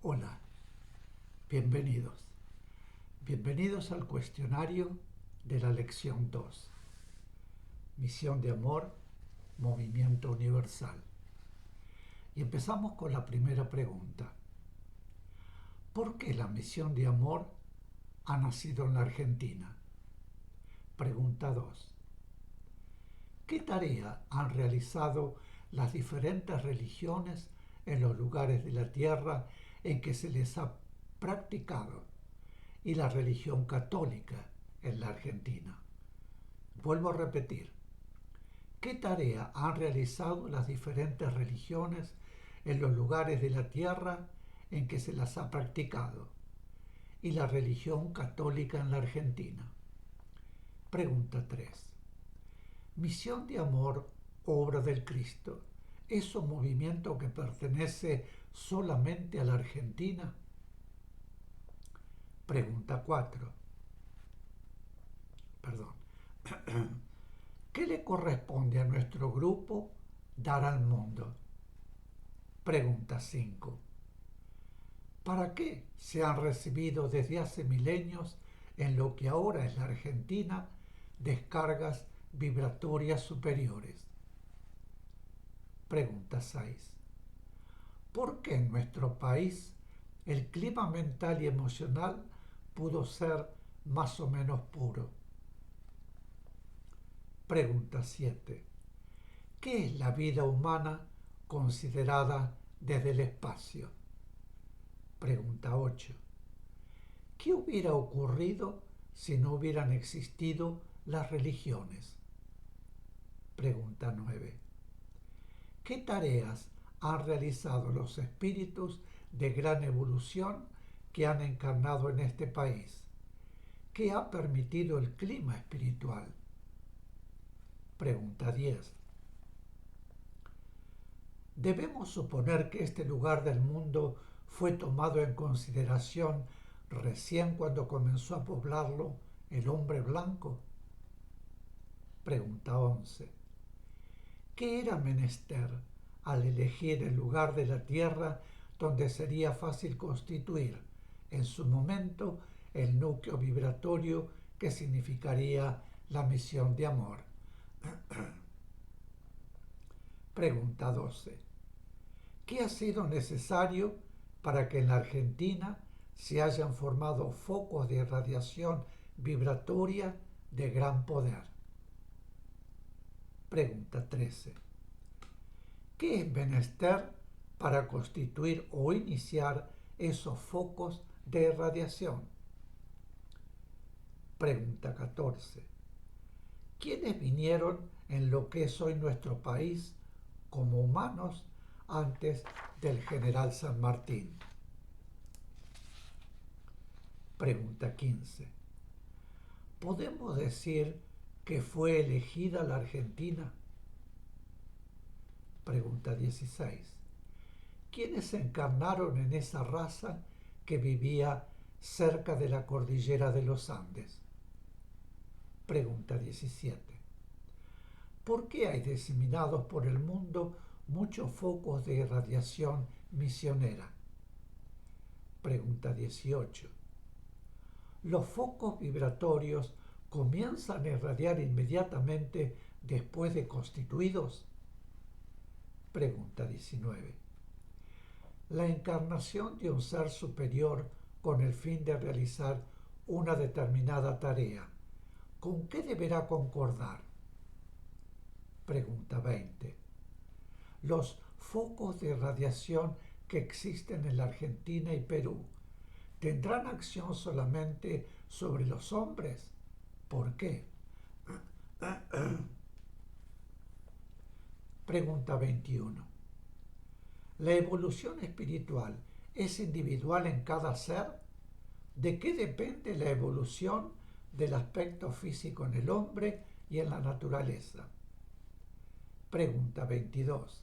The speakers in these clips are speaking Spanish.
Hola, bienvenidos. Bienvenidos al cuestionario de la lección 2. Misión de amor, movimiento universal. Y empezamos con la primera pregunta. ¿Por qué la misión de amor ha nacido en la Argentina? Pregunta 2. ¿Qué tarea han realizado las diferentes religiones en los lugares de la tierra en que se les ha practicado y la religión católica en la Argentina? Vuelvo a repetir, ¿qué tarea han realizado las diferentes religiones en los lugares de la tierra en que se las ha practicado y la religión católica en la Argentina? Pregunta 3. Misión de amor, obra del Cristo, ¿es un movimiento que pertenece solamente a la Argentina? Pregunta 4. Perdón. ¿Qué le corresponde a nuestro grupo dar al mundo? Pregunta 5. ¿Para qué se han recibido desde hace milenios en lo que ahora es la Argentina descargas vibratorias superiores? Pregunta 6. ¿Por qué en nuestro país el clima mental y emocional pudo ser más o menos puro? Pregunta 7. ¿Qué es la vida humana considerada desde el espacio? Pregunta 8. ¿Qué hubiera ocurrido si no hubieran existido las religiones? Pregunta 9. ¿Qué tareas han realizado los espíritus de gran evolución que han encarnado en este país? ¿Qué ha permitido el clima espiritual? Pregunta 10. ¿Debemos suponer que este lugar del mundo fue tomado en consideración recién cuando comenzó a poblarlo el hombre blanco? Pregunta 11. ¿Qué era menester al elegir el lugar de la tierra donde sería fácil constituir en su momento el núcleo vibratorio que significaría la misión de amor? Pregunta 12. ¿Qué ha sido necesario para que en la Argentina se hayan formado focos de radiación vibratoria de gran poder? Pregunta 13. ¿Qué es menester para constituir o iniciar esos focos de radiación? Pregunta 14. ¿Quiénes vinieron en lo que es hoy nuestro país como humanos antes del general San Martín? Pregunta 15. ¿Podemos decir que fue elegida la Argentina? Pregunta 16. ¿Quiénes encarnaron en esa raza que vivía cerca de la cordillera de los Andes? Pregunta 17. ¿Por qué hay diseminados por el mundo muchos focos de radiación misionera? Pregunta 18. ¿Los focos vibratorios comienzan a irradiar inmediatamente después de constituidos? Pregunta 19. La encarnación de un ser superior con el fin de realizar una determinada tarea, ¿con qué deberá concordar? Pregunta 20. Los focos de radiación que existen en la Argentina y Perú, ¿tendrán acción solamente sobre los hombres? ¿Por qué? Pregunta 21. ¿La evolución espiritual es individual en cada ser? ¿De qué depende la evolución del aspecto físico en el hombre y en la naturaleza? Pregunta 22.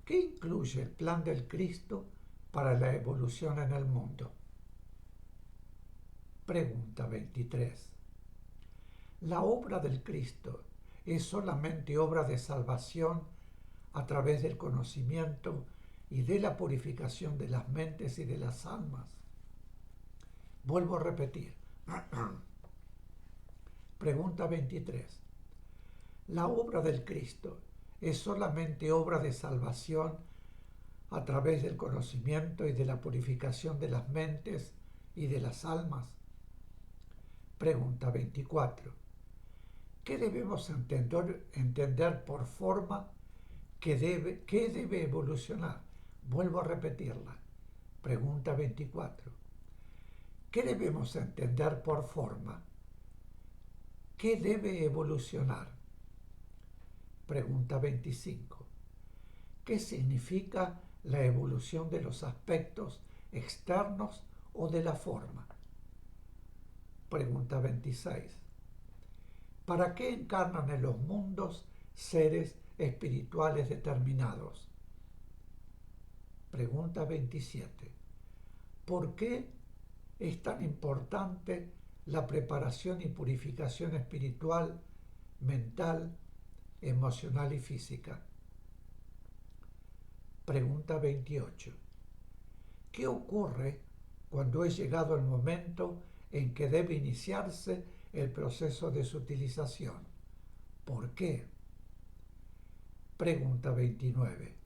¿Qué incluye el plan del Cristo para la evolución en el mundo? Pregunta 23. ¿La obra del Cristo es solamente obra de salvación a través del conocimiento y de la purificación de las mentes y de las almas. Vuelvo a repetir. Pregunta 23. ¿La obra del Cristo es solamente obra de salvación a través del conocimiento y de la purificación de las mentes y de las almas? Pregunta 24. ¿Qué debemos entender por forma que debe evolucionar? Vuelvo a repetirla. Pregunta 24. ¿Qué debemos entender por forma? ¿Qué debe evolucionar? Pregunta 25. ¿Qué significa la evolución de los aspectos externos o de la forma? Pregunta 26. ¿Para qué encarnan en los mundos seres espirituales determinados? Pregunta 27. ¿Por qué es tan importante la preparación y purificación espiritual, mental, emocional y física? Pregunta 28. ¿Qué ocurre cuando es llegado el momento en que debe iniciarse el proceso de su utilización? ¿Por qué? Pregunta 29.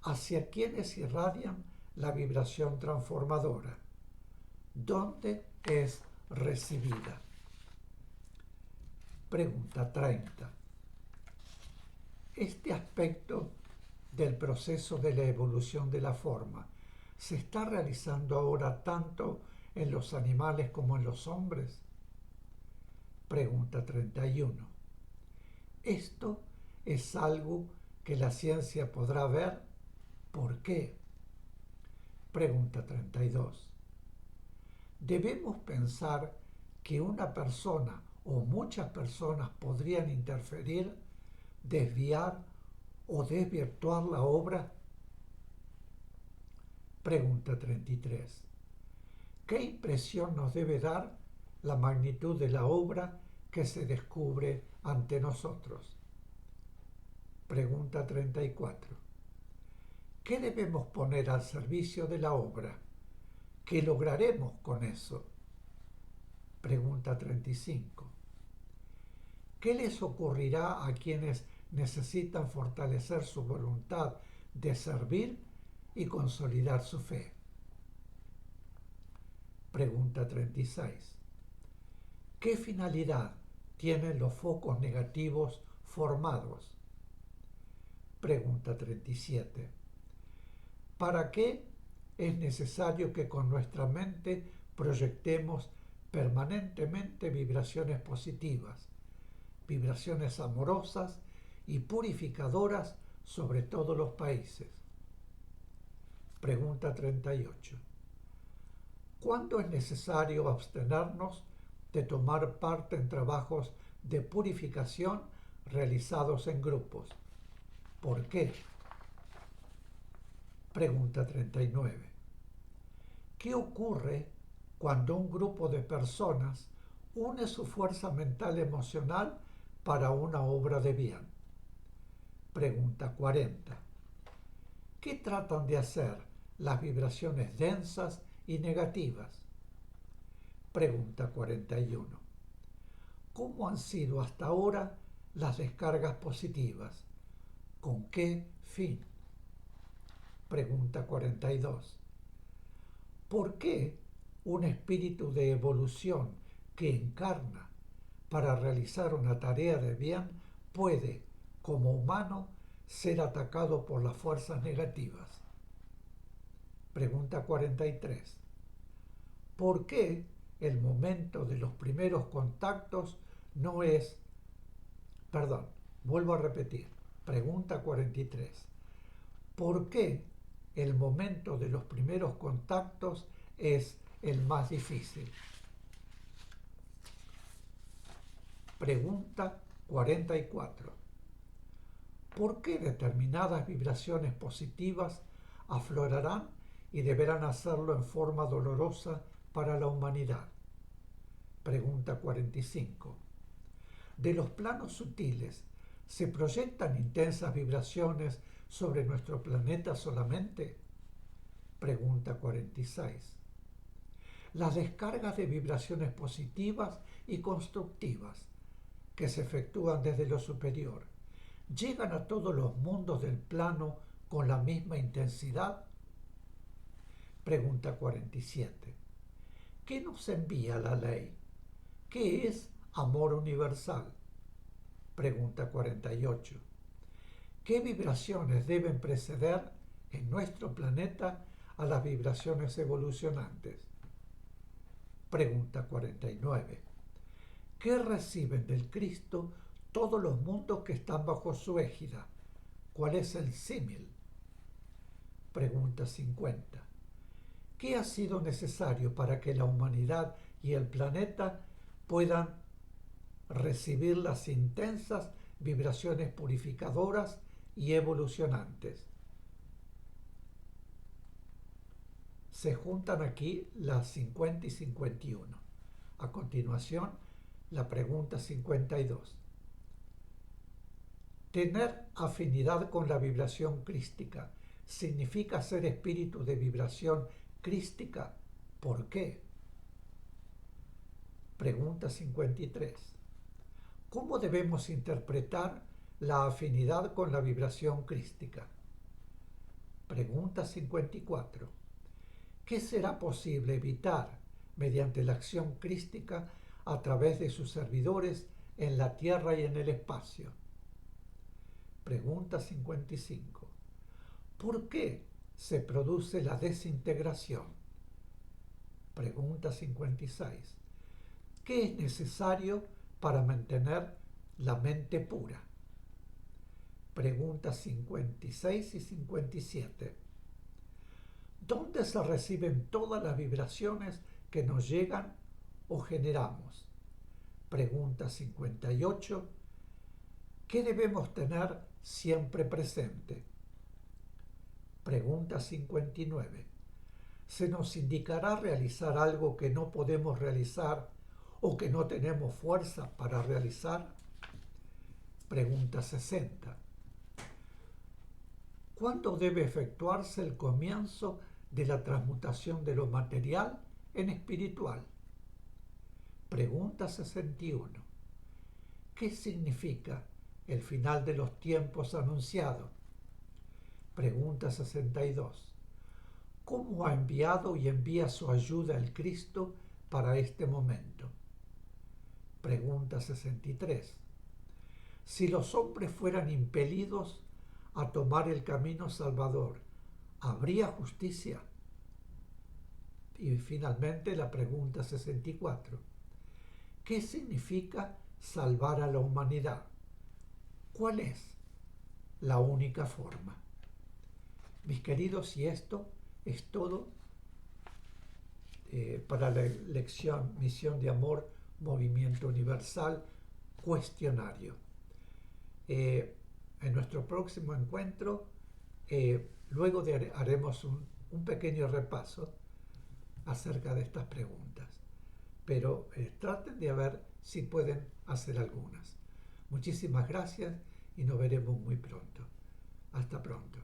¿Hacia quiénes irradian la vibración transformadora? ¿Dónde es recibida? Pregunta 30. Este aspecto del proceso de la evolución de la forma se está realizando ahora tanto en los animales como en los hombres. Pregunta 31. ¿Esto es algo que la ciencia podrá ver? ¿Por qué? Pregunta 32. ¿Debemos pensar que una persona o muchas personas podrían interferir, desviar o desvirtuar la obra? Pregunta 33. ¿Qué impresión nos debe dar la magnitud de la obra que se descubre ante nosotros? Pregunta 34. ¿Qué debemos poner al servicio de la obra? ¿Qué lograremos con eso? Pregunta 35. ¿Qué les ocurrirá a quienes necesitan fortalecer su voluntad de servir y consolidar su fe? Pregunta 36. ¿Qué finalidad tienen los focos negativos formados? Pregunta 37. ¿Para qué es necesario que con nuestra mente proyectemos permanentemente vibraciones positivas, vibraciones amorosas y purificadoras sobre todos los países? Pregunta 38. ¿Cuándo es necesario abstenernos de tomar parte en trabajos de purificación realizados en grupos? ¿Por qué? Pregunta 39. ¿Qué ocurre cuando un grupo de personas une su fuerza mental y emocional para una obra de bien? Pregunta 40. ¿Qué tratan de hacer las vibraciones densas y negativas? Pregunta 41. ¿Cómo han sido hasta ahora las descargas positivas? ¿Con qué fin? Pregunta 42. ¿Por qué un espíritu de evolución que encarna para realizar una tarea de bien puede, como humano, ser atacado por las fuerzas negativas? Pregunta 43. ¿Por qué el momento de los primeros contactos no es... Perdón, vuelvo a repetir. Pregunta 43. ¿Por qué el momento de los primeros contactos es el más difícil? Pregunta 44. ¿Por qué determinadas vibraciones positivas aflorarán y deberán hacerlo en forma dolorosa para la humanidad? Pregunta 45. De los planos sutiles se proyectan intensas vibraciones sobre nuestro planeta solamente? Pregunta 46. Las descargas de vibraciones positivas y constructivas que se efectúan desde lo superior llegan a todos los mundos del plano con la misma intensidad. Pregunta 47. ¿Qué nos envía la ley? ¿Qué es amor universal? Pregunta 48. ¿Qué vibraciones deben preceder en nuestro planeta a las vibraciones evolucionantes? Pregunta 49. ¿Qué reciben del Cristo todos los mundos que están bajo su égida? ¿Cuál es el símil? Pregunta 50. ¿Qué ha sido necesario para que la humanidad y el planeta puedan recibir las intensas vibraciones purificadoras y evolucionantes? Se juntan aquí las 50 y 51. A continuación, la pregunta 52. Tener afinidad con la vibración crística significa ser espíritu de vibración crística. ¿Por qué? Pregunta 53. ¿Cómo debemos interpretar la afinidad con la vibración crística? Pregunta 54. ¿Qué será posible evitar mediante la acción crística a través de sus servidores en la Tierra y en el espacio? Pregunta 55. ¿Por qué se produce la desintegración? Pregunta 56. ¿Qué es necesario para mantener la mente pura? Preguntas 56 y 57. ¿Dónde se reciben todas las vibraciones que nos llegan o generamos? Pregunta 58. ¿Qué debemos tener siempre presente? Pregunta 59. ¿Se nos indicará realizar algo que no podemos realizar o que no tenemos fuerza para realizar? Pregunta 60. ¿Cuándo debe efectuarse el comienzo de la transmutación de lo material en espiritual? Pregunta 61. ¿Qué significa el final de los tiempos anunciado? Pregunta 62. ¿Cómo ha enviado y envía su ayuda el Cristo para este momento? Pregunta 63. Si los hombres fueran impelidos a tomar el camino salvador, ¿habría justicia? Y finalmente la pregunta 64. ¿Qué significa salvar a la humanidad? ¿Cuál es la única forma? Mis queridos, y esto es todo para la lección Misión de Amor, Movimiento Universal, cuestionario. En nuestro próximo encuentro, luego haremos un pequeño repaso acerca de estas preguntas, pero traten de ver si pueden hacer algunas. Muchísimas gracias y nos veremos muy pronto. Hasta pronto.